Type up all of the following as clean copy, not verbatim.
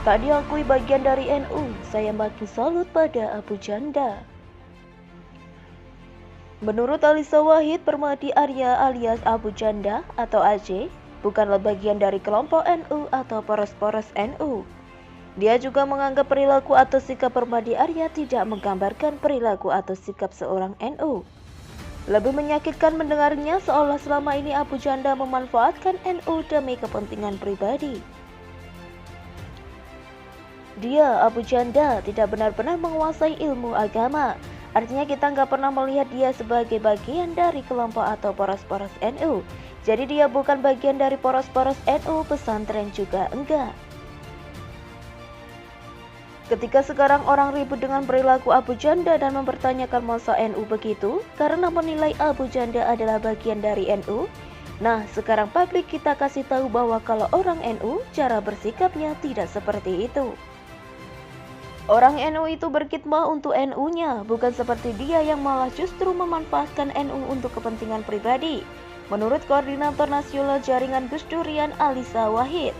tak diakui bagian dari NU, saya makin salut pada Abu Janda. Menurut Alisa Wahid Permadi Arya alias Abu Janda atau AJ, bukanlah bagian dari kelompok NU atau poros-poros NU. Dia juga menganggap perilaku atau sikap Permadi Arya tidak menggambarkan perilaku atau sikap seorang NU. Lebih menyakitkan mendengarnya seolah selama ini Abu Janda memanfaatkan NU demi kepentingan pribadi. Dia, Abu Janda, tidak benar-benar menguasai ilmu agama. Artinya kita nggak pernah melihat dia sebagai bagian dari kelompok atau poros-poros NU. Jadi dia bukan bagian dari poros-poros NU, pesantren juga enggak. Ketika sekarang orang ribut dengan perilaku Abu Janda dan mempertanyakan masa NU begitu karena menilai Abu Janda adalah bagian dari NU, nah sekarang publik kita kasih tahu bahwa kalau orang NU cara bersikapnya tidak seperti itu. Orang NU itu berkhidmah untuk NU-nya, bukan seperti dia yang malah justru memanfaatkan NU untuk kepentingan pribadi, menurut Koordinator Nasional Jaringan Gus Durian Alisa Wahid.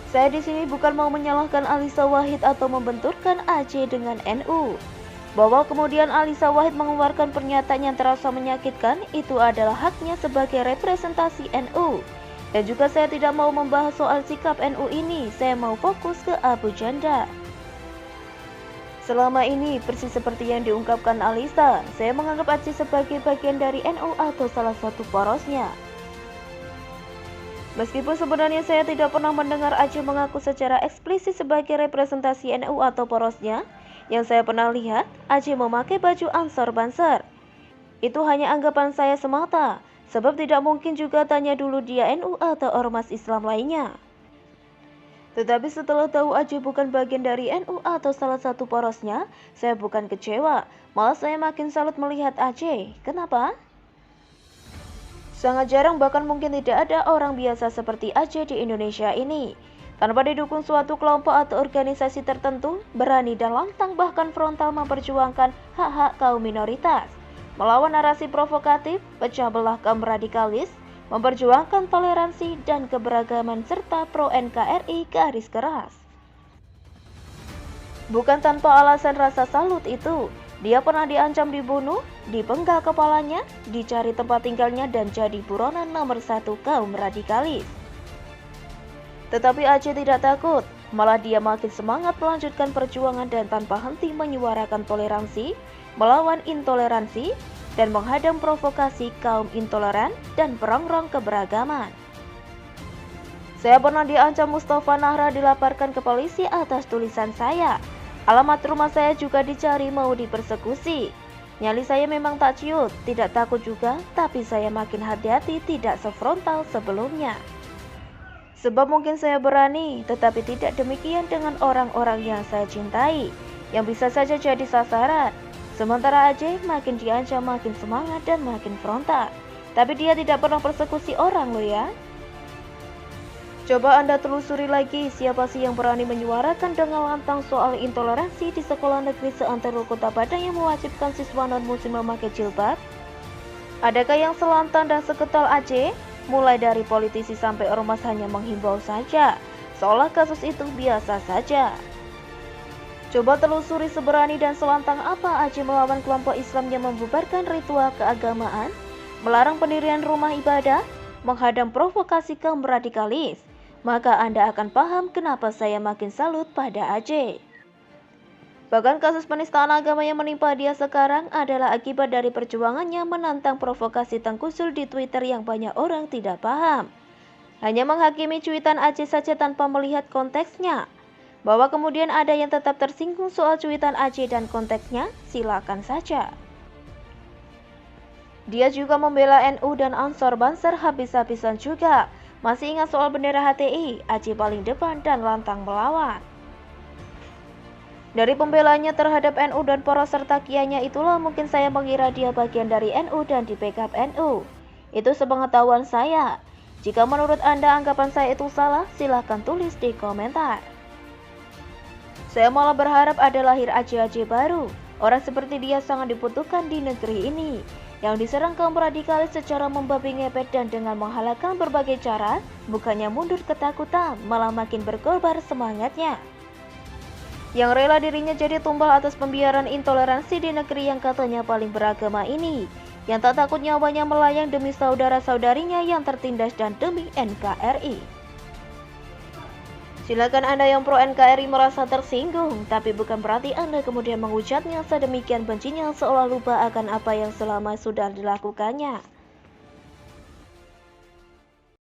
Saya di sini bukan mau menyalahkan Alisa Wahid atau membenturkan AJ dengan NU. Bahwa kemudian Alisa Wahid mengeluarkan pernyataan yang terasa menyakitkan, itu adalah haknya sebagai representasi NU. Dan juga saya tidak mau membahas soal sikap NU ini, saya mau fokus ke Abu Janda. Selama ini, persis seperti yang diungkapkan Alisa, saya menganggap AJ sebagai bagian dari NU atau salah satu porosnya. Meskipun sebenarnya saya tidak pernah mendengar AJ mengaku secara eksplisit sebagai representasi NU atau porosnya, yang saya pernah lihat, AJ memakai baju Ansor Banser. Itu hanya anggapan saya semata, sebab tidak mungkin juga tanya dulu dia NU atau ormas Islam lainnya. Tetapi setelah tahu AJ bukan bagian dari NU atau salah satu porosnya, saya bukan kecewa, malah saya makin salut melihat AJ. Kenapa? Sangat jarang bahkan mungkin tidak ada orang biasa seperti AJ di Indonesia ini. Tanpa didukung suatu kelompok atau organisasi tertentu, berani dan lantang bahkan frontal memperjuangkan hak-hak kaum minoritas, melawan narasi provokatif, pecah belah kaum radikalis, memperjuangkan toleransi dan keberagaman serta pro NKRI garis keras. Bukan tanpa alasan rasa salut itu, dia pernah diancam dibunuh, dipenggal kepalanya, dicari tempat tinggalnya dan jadi buronan nomor 1 kaum radikalis. Tetapi AJ tidak takut, malah dia makin semangat melanjutkan perjuangan dan tanpa henti menyuarakan toleransi, melawan intoleransi, dan menghadang provokasi kaum intoleran dan perongrong keberagaman. Saya pernah diancam Mustafa Nahra dilaporkan ke polisi atas tulisan saya. Alamat rumah saya juga dicari mau dipersekusi. Nyali saya memang tak ciut, tidak takut juga, tapi saya makin hati-hati tidak sefrontal sebelumnya. Sebab mungkin saya berani, tetapi tidak demikian dengan orang-orang yang saya cintai, yang bisa saja jadi sasaran. Sementara AJ makin diancam makin semangat dan makin frontal. Tapi dia tidak pernah persekusi orang loh ya. Coba Anda telusuri lagi siapa sih yang berani menyuarakan dengan lantang soal intoleransi di sekolah negeri seantero Kota Padang yang mewajibkan siswa non-muslim memakai jilbab? Adakah yang selantang dan seketal AJ? Mulai dari politisi sampai ormas hanya menghimbau saja, seolah kasus itu biasa saja. Coba telusuri seberani dan selantang apa AJ melawan kelompok Islam yang membubarkan ritual keagamaan, melarang pendirian rumah ibadah, menghadang provokasi kaum radikalis. Maka Anda akan paham kenapa saya makin salut pada AJ. Bahkan kasus penistaan agama yang menimpa dia sekarang adalah akibat dari perjuangannya menantang provokasi Tengku Zul di Twitter yang banyak orang tidak paham. Hanya menghakimi cuitan AJ saja tanpa melihat konteksnya. Bahwa kemudian ada yang tetap tersinggung soal cuitan AJ dan konteksnya, silakan saja. Dia juga membela NU dan Ansor Banser habis-habisan juga. Masih ingat soal bendera HTI, AJ paling depan dan lantang melawan. Dari pembelanya terhadap NU dan poros serta kiainya itulah mungkin saya mengira dia bagian dari NU dan di backup NU. Itu sepengetahuan saya. Jika menurut Anda anggapan saya itu salah, silahkan tulis di komentar. Saya malah berharap ada lahir AJ-AJ baru. Orang seperti dia sangat dibutuhkan di negeri ini. yang diserang kaum radikalis secara membabi ngepet dan dengan menghalalkan berbagai cara, bukannya mundur ketakutan, malah makin berkobar semangatnya. Yang rela dirinya jadi tumbal atas pembiaran intoleransi di negeri yang katanya paling beragama ini, yang tak takut nyawanya melayang demi saudara-saudarinya yang tertindas dan demi NKRI. Silakan Anda yang pro NKRI merasa tersinggung, tapi bukan berarti Anda kemudian menghujatnya sedemikian bencinya seolah lupa akan apa yang selama sudah dilakukannya.